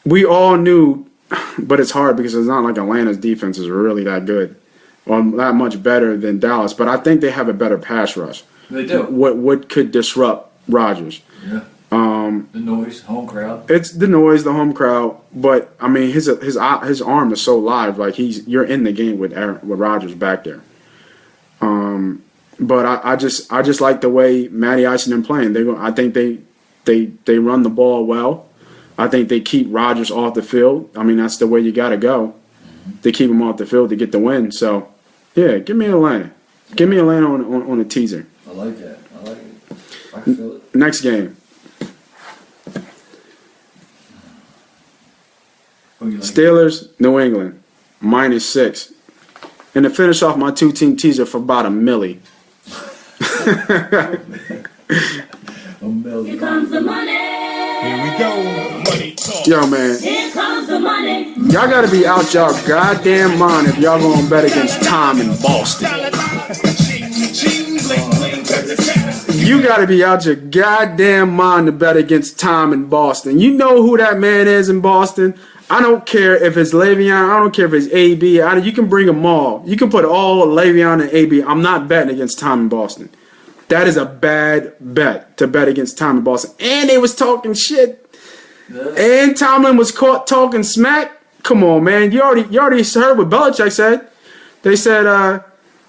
we all knew, but it's hard because it's not like Atlanta's defense is really that good or that much better than Dallas. But I think they have a better pass rush. they do. What could disrupt Rodgers? Yeah. The noise, home crowd. It's the noise, the home crowd, but I mean his arm is so live, like you're in the game with Rodgers back there. But I just like the way Matty Ice and them playing. I think they run the ball well. I think they keep Rodgers off the field. I mean that's the way you got to go. They keep him off the field to get the win. So yeah, give me Atlanta. Give me Atlanta on a teaser. I like that. I like it. I can feel it. Next game. Who you like? Steelers, New England, -6. And to finish off my 2-team teaser for about $1 million. $1 million. Here comes the money. Here we go. Money talk. Yo, man, Here comes the money. y'all got to be out y'all goddamn mind if y'all going to bet against Tom in Boston. You got to be out your goddamn mind to bet against Tom in Boston. You know who that man is in Boston. I don't care if it's Le'Veon. I don't care if it's AB. You can bring them all. You can put all Le'Veon and AB. I'm not betting against Tom in Boston. That is a bad bet to bet against Tom in Boston. And they was talking shit. And Tomlin was caught talking smack. Come on, man. You already heard what Belichick said. They said,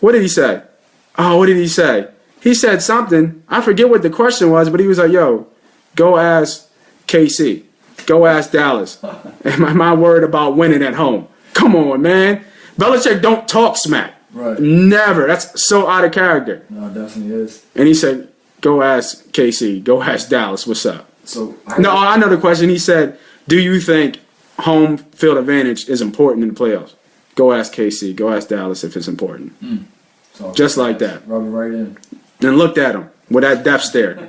what did he say? Oh, what did he say? He said something. I forget what the question was, but he was like, yo, go ask KC. Go ask Dallas. Am I worried about winning at home? Come on, man. Belichick don't talk smack. Right. Never. That's so out of character. No, it definitely is. And he said, go ask KC. Go ask Dallas. What's up? So No, I know the question. He said, do you think home field advantage is important in the playoffs? Go ask KC. Go ask Dallas if it's important. So Just like that. Rub it right in. Then looked at him with that death stare.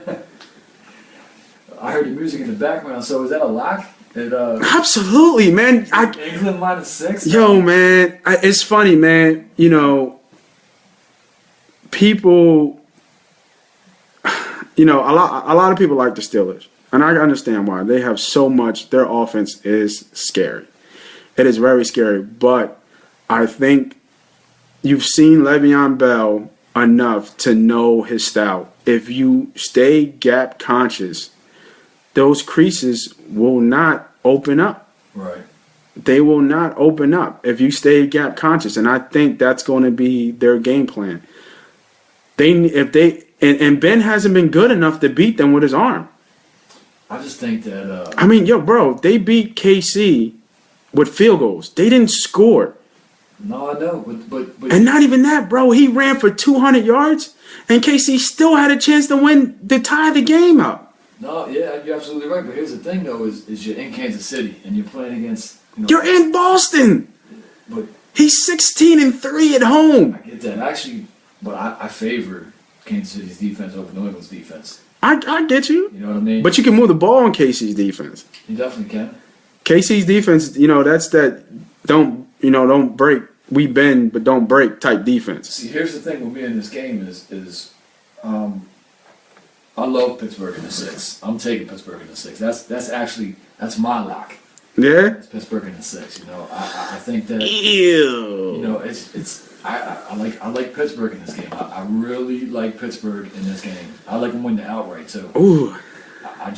I heard the music in the background. So is that a lock? Absolutely, man. England -6. Yo, man, it's funny, man. You know, people, a lot of people like the Steelers, and I understand why. They have so much. Their offense is scary. It is very scary, but I think you've seen Le'Veon Bell enough to know his style. If you stay gap conscious, those creases will not open up. Right. they will not open up if you stay gap conscious, and I think that's going to be their game plan. And Ben hasn't been good enough to beat them with his arm. I just think that. I mean, bro, they beat KC with field goals. They didn't score. No, I know, but And not even that, bro. He ran for 200 yards, and KC still had a chance to tie the game up. no, yeah, you're absolutely right. But here's the thing, though: is you're in Kansas City and you're playing against. You're in Boston. But He's 16-3 at home. I get that. Actually, but I favor Kansas City's defense over New England's defense. I get you. You know what I mean? But you can move the ball on KC's defense. You definitely can. KC's defense, that's that don't break. We bend but don't break type defense. See, here's the thing with me in this game is I love Pittsburgh in the 6. I'm taking Pittsburgh in the 6. That's my lock. Yeah. It's Pittsburgh in the 6. I think that Ew. I like Pittsburgh in this game. I really like Pittsburgh in this game. I like them win the outright too. Ooh. I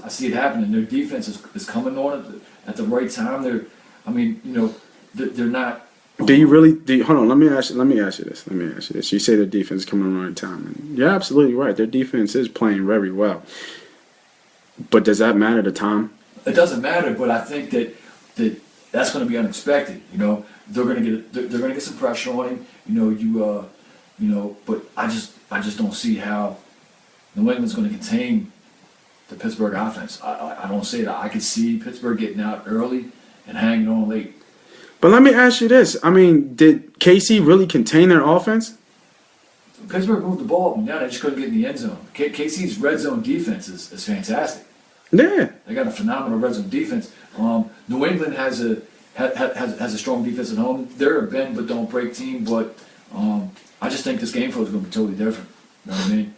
see it happening. Their defense is coming on at the right time. They're not. Do you really? Hold on. Let me ask you this. You say their defense is coming on the right time, and you're absolutely right. Their defense is playing very well. But does that matter to Tom? It doesn't matter, but I think that's going to be unexpected. They're going to get some pressure on him. But I just don't see how New England's going to contain the Pittsburgh offense. I don't see that. I could see Pittsburgh getting out early and hanging on late. But let me ask you this. I mean, did KC really contain their offense? Pittsburgh moved the ball up and down. They just couldn't get in the end zone. KC's red zone defense is fantastic. Yeah. They got a phenomenal red zone defense. New England has a strong defense at home. They're a bend but don't break team. But I just think this game flow is going to be totally different. You know what I mean?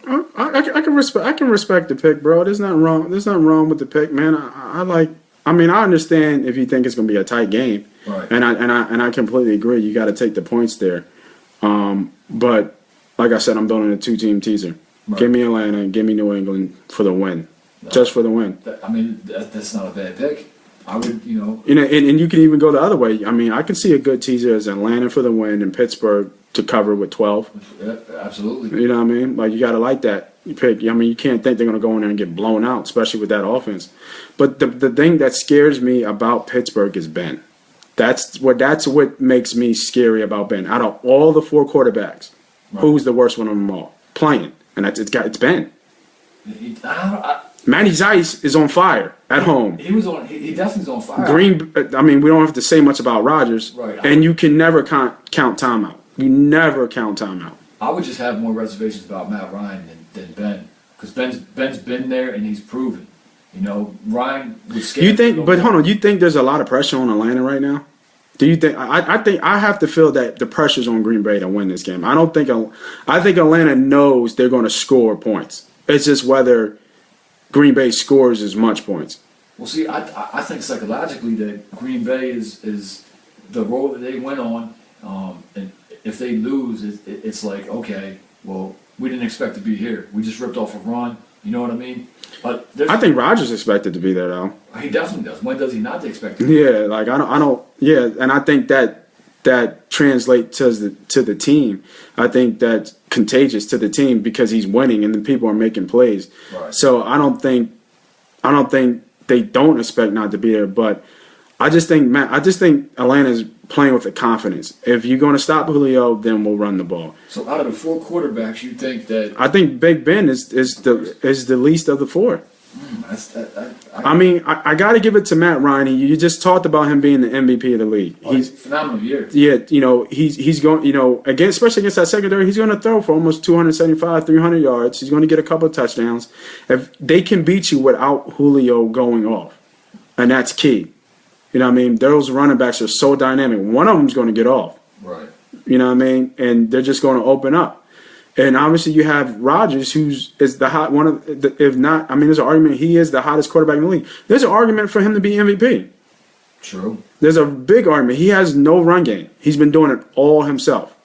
I can respect the pick, bro. There's nothing wrong. There's nothing wrong with the pick, man. I understand if you think it's going to be a tight game, right? And I completely agree. You got to take the points there. But like I said, I'm doing a 2-team teaser. Right. Give me Atlanta and give me New England for the win, just for the win. That's not a bad pick. I would, and you can even go the other way. I mean, I can see a good teaser as Atlanta for the win and Pittsburgh to cover with 12. Yeah, absolutely. You know what I mean? Like, you got to like that pick. I mean, you can't think they're going to go in there and get blown out, especially with that offense. But the thing that scares me about Pittsburgh is Ben. That's what makes me scary about Ben. Out of all the 4 quarterbacks, right, who's the worst one of them all? Playing. And it's Ben. Matty Zeiss is on fire at home. He definitely is on fire. We don't have to say much about Rodgers. Right. And you can never count Tom out. You never count Tom out. I would just have more reservations about Matt Ryan than Ben, because Ben's been there and he's proven. Ryan was scared. You think? But hold on. You think there's a lot of pressure on Atlanta right now? Do you think? I think I have to feel that the pressure's on Green Bay to win this game. I think Atlanta knows they're going to score points. It's just whether Green Bay scores as much points. Well, see, I think psychologically that Green Bay is the road that they went on, and if they lose, it's like, okay, well, we didn't expect to be here. We just ripped off a run. You know what I mean? But I think Rodgers expected to be there, though. He definitely does. When does he not expect to be? Yeah, like I don't. Yeah, and I think that translates to the team. I think that's contagious to the team because he's winning and the people are making plays. Right. So I don't think they don't expect not to be there, but I just think Atlanta's playing with the confidence. If you're going to stop Julio, then we'll run the ball. So out of the 4 quarterbacks, you think that? I think Big Ben is the least of the 4. I got to give it to Matt Ryan. You just talked about him being the MVP of the league. He's a phenomenal year. Yeah, he's going. Especially against that secondary, he's going to throw for almost 275, 300 yards. He's going to get a couple of touchdowns. If they can beat you without Julio going off, and that's key. You know what I mean? Those running backs are so dynamic. One of them's going to get off. Right. You know what I mean? And they're just going to open up. And obviously you have Rodgers, is the hot one of the, if not, there's an argument he is the hottest quarterback in the league. There's an argument for him to be MVP. True. There's a big argument. He has no run game. He's been doing it all himself.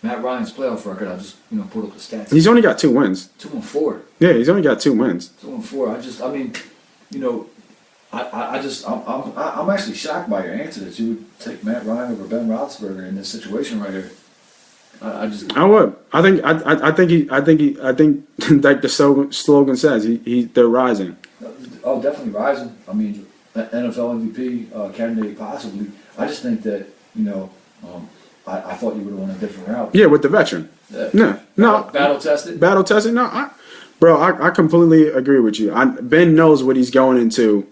Matt Ryan's playoff record, I just pulled up the stats. He's only got 2 wins. 2-4. Yeah, he's only got 2 wins. 2-4. I'm actually shocked by your answer that you would take Matt Ryan over Ben Roethlisberger in this situation right here. I would. I think like the slogan says, they're rising. Oh, definitely rising. I mean, NFL MVP candidate possibly. I just think that I thought you would have won a different route. Yeah, with the veteran. No. Battle tested. Battle tested. No, I completely agree with you. Ben knows what he's going into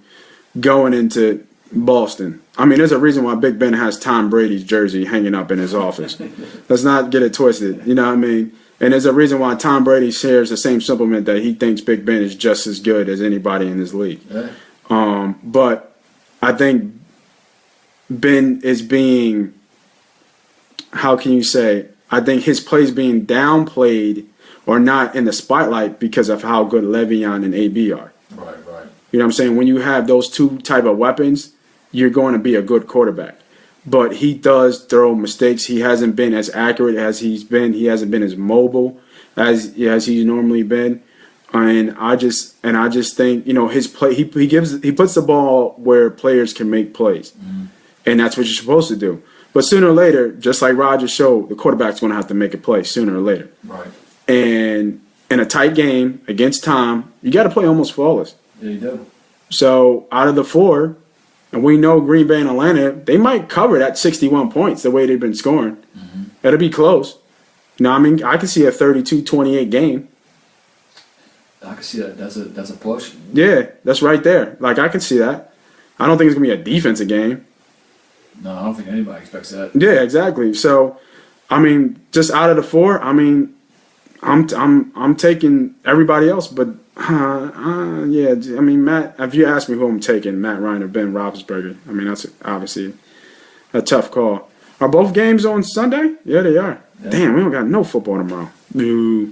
Boston. I mean, there's a reason why Big Ben has Tom Brady's jersey hanging up in his office. Let's not get it twisted. You know what I mean? And there's a reason why Tom Brady shares the same supplement that he thinks Big Ben is just as good as anybody in this league. Yeah. But I think Ben is being, how can you say, I think his play's being downplayed or not in the spotlight because of how good Le'Veon and AB are. Right. You know what I'm saying? When you have those two type of weapons, you're going to be a good quarterback. But he does throw mistakes. He hasn't been as accurate as he's been. He hasn't been as mobile as he's normally been. And I just think, his play, he puts the ball where players can make plays. Mm-hmm. And that's what you're supposed to do. But sooner or later, just like Rodgers showed, the quarterback's going to have to make a play sooner or later. Right. And in a tight game against Tom, you got to play almost flawless. Yeah, you do. So out of the four, and we know Green Bay and Atlanta, they might cover that 61 points the way they've been scoring. Mm-hmm. It'll be close. I mean, I can see a 32-28 game. I can see that. That's a push. Yeah, that's right there. Like, I can see that. I don't think it's going to be a defensive game. No, I don't think anybody expects that. Yeah, exactly. So, I mean, just out of the four, I mean, I'm taking everybody else, but yeah. I mean, Matt. If you ask me who I'm taking, Matt Ryan or Ben Roethlisberger, I mean that's obviously a tough call. Are both games on Sunday? Yeah, they are. Yeah. Damn, we don't got no football tomorrow. No.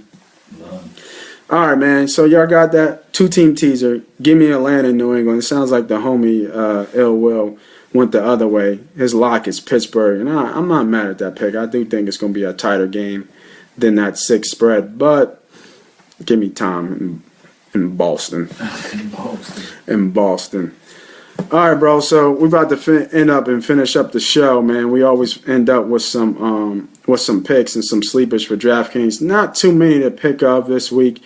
All right, man. So y'all got that 2-team teaser. Give me Atlanta and New England. It sounds like the homie Ill Will went the other way. His lock is Pittsburgh, and I'm not mad at that pick. I do think it's going to be a tighter game than that 6 spread, but give me Tom in Boston. In Boston. All right, bro. So we're about to end up and finish up the show, man. We always end up with some picks and some sleepers for DraftKings. Not too many to pick up this week.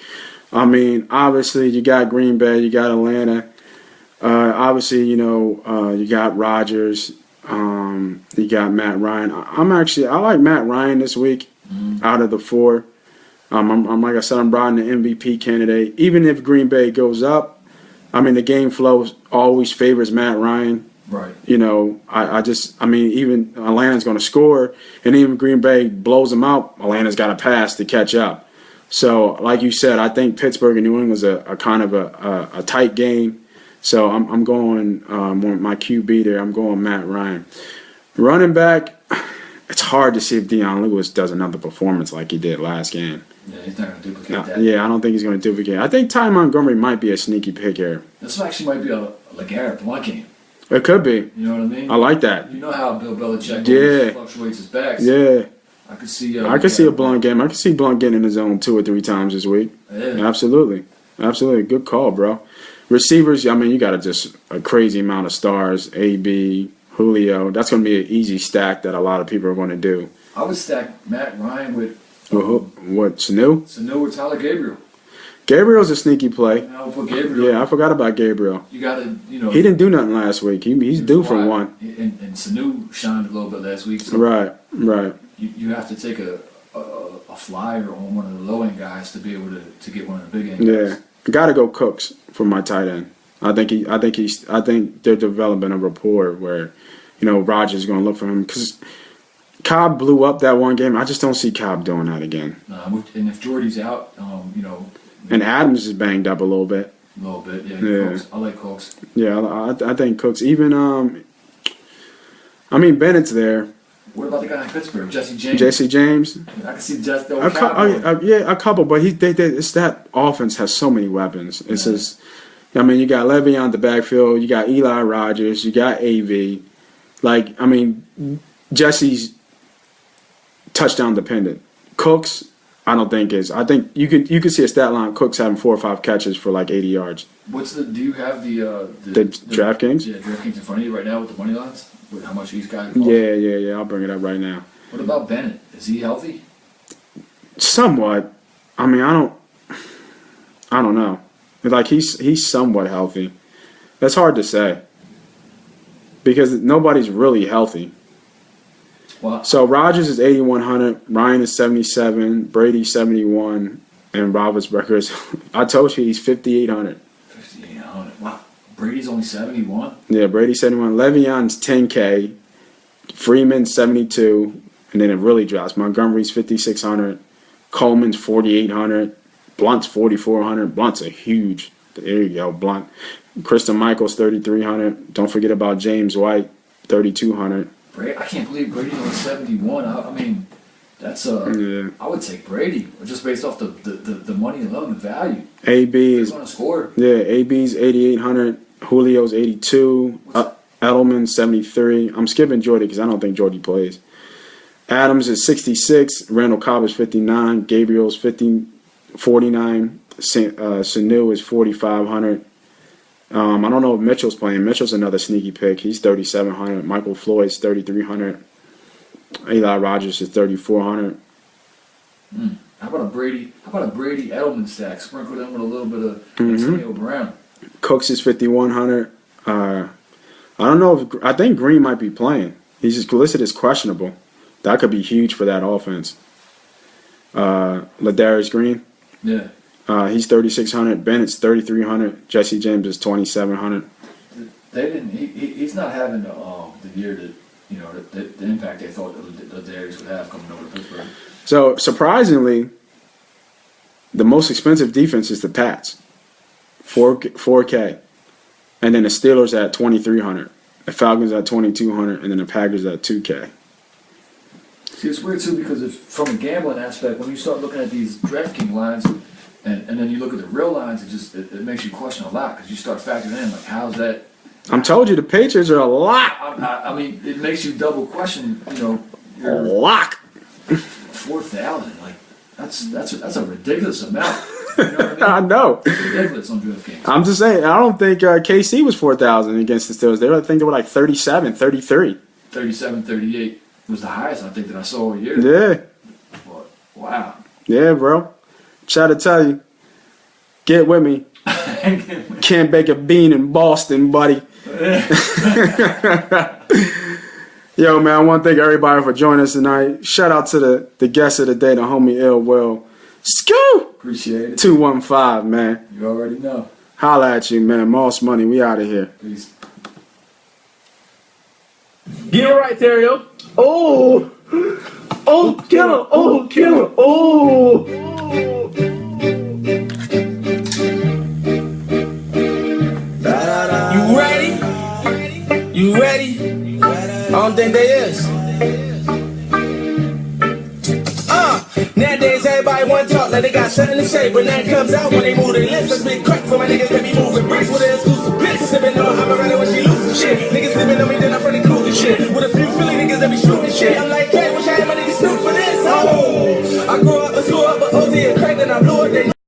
I mean, obviously you got Green Bay, you got Atlanta. Obviously, you got Rodgers. You got Matt Ryan. I like Matt Ryan this week. Out of the four, I'm like I said, I'm riding the MVP candidate. Even if Green Bay goes up, I mean the game flow always favors Matt Ryan. Right. I mean even Atlanta's going to score, and even Green Bay blows them out, Atlanta's got to pass to catch up. So like you said, I think Pittsburgh and New England's a kind of a tight game. So I'm going my QB there. I'm going Matt Ryan. Running back. It's hard to see if Deion Lewis does another performance like he did last game. Yeah, he's not going to duplicate that. Yeah, I don't think he's going to duplicate. I think Ty Montgomery might be a sneaky pick here. This actually might be a LeGarrette Blunt game. It could be. You know what I mean? I like that. You know how Bill Belichick fluctuates his backs. Yeah. I could see. I could see a Blunt game. I could see Blunt getting in his zone 2 or 3 times this week. Yeah. Absolutely. Good call, bro. Receivers, I mean, you got just a crazy amount of stars. AB, Julio. That's going to be an easy stack that a lot of people are going to do. I would stack Matt Ryan with what, Sanu? Sanu or Tyler Gabriel. Gabriel's a sneaky play. I would put Gabriel. Yeah, I forgot about Gabriel. You got to, He didn't do nothing last week. He's due for one. And Sanu shined a little bit last week. So right. You have to take a flyer on one of the low end guys to be able to get one of the big end guys. Yeah, got to go Cooks for my tight end. I think they're developing a rapport where, Rodgers is going to look for him because Cobb blew up that one game. I just don't see Cobb doing that again. And if Jordy's out, and Adams is banged up a little bit. A little bit, yeah. Cooks. I like Cooks. Yeah, I think Cooks. Even Bennett's there. What about the guy in Pittsburgh, Jesse James? Jesse James. I can see Jesse. A couple, but it's that offense has so many weapons. It's just, you got Le'Veon in the backfield, you got Eli Rogers, you got AV. Jesse's touchdown dependent. Cooks, I don't think is. I think you could see a stat line Cooks having 4 or 5 catches for like 80 yards. Do you have the DraftKings? Yeah, DraftKings in front of you right now with the money lines? With how much each guy costs? Yeah. I'll bring it up right now. What about Bennett? Is he healthy? Somewhat. I mean, I don't know. Like he's somewhat healthy. That's hard to say because nobody's really healthy. Well, So Rodgers is 8,100, Ryan is 77, Brady 71, and Roethlisberger is. I told you he's 5,800. 5,800. Wow. Brady's only 71. Yeah, Brady 71. Le'Veon's 10K, Freeman 72, and then it really drops. Montgomery's 5,600, Coleman's 4,800, Blunt's 4,400. Blunt's a huge. There you go, Blunt. Kristen Michaels 3,300. Don't forget about James White 3,200. I can't believe Brady's only 71. I mean, that's Yeah. I would take Brady just based off the money alone, the value. AB He's is going to score. yeah. AB's 8,800. Julio's 82. Edelman's 73. I'm skipping Jordy because I don't think Jordy plays. Adams is 66. Randall Cobb is 59. Gabriel's 49. Sanu is 4,500. I don't know if Mitchell's playing. Mitchell's another sneaky pick. He's 3,700. Michael Floyd's 3,300. Eli Rogers is 3,400. How about a Brady Edelman stack? Sprinkle them with a little bit of Antonio Brown. Cooks is 5,100. I don't know if I think Green might be playing. He's just listed as questionable. That could be huge for that offense. Ladarius Green. Yeah. He's 3,600. Bennett's 3,300. Jesse James is 2,700. They didn't. He's not having the year that the impact they thought the Darius would have coming over to Pittsburgh. So surprisingly, the most expensive defense is the Pats, 4K, and then the Steelers at 2,300, the Falcons at 2,200, and then the Packers at 2K. See, it's weird too because from a gambling aspect, when you start looking at these DraftKings lines, and then you look at the real lines, it makes you question a lot because you start factoring in like how's that. I'm told you the Patriots are a lock. I mean, it makes you double question. A Your lock. 4,000. Like that's a ridiculous amount. You know what I mean? I know. It's ridiculous on DraftKings. I'm just saying. I don't think KC was 4,000 against the Steelers. I think they were like 37, 33. 37, 38 was the highest I think that I saw all year. Yeah. But, wow. Yeah, bro. Try to tell you. Get with me. Can't bake a bean in Boston, buddy. Yo, man, I want to thank everybody for joining us tonight. Shout out to the guest of the day, the homie Ill Will. Skoo! Appreciate it. 215, man. You already know. Holla at you, man. Moss Money, we out of here. Peace. Get it right, Terrio. Oh, killer. Oh, killer. Oh. You ready? You ready? I don't think they is. Nowadays everybody want to talk like they got something to say, but that comes out when they move their lips. That's big crack for my niggas that be moving bricks with their exclusive bitch. Sipping on I'm around when she losing shit. Niggas sipping on me, then I'm from the cool and shit. With a few Philly niggas that be shooting shit. I'm like, hey, wish I had my niggas snoop for this.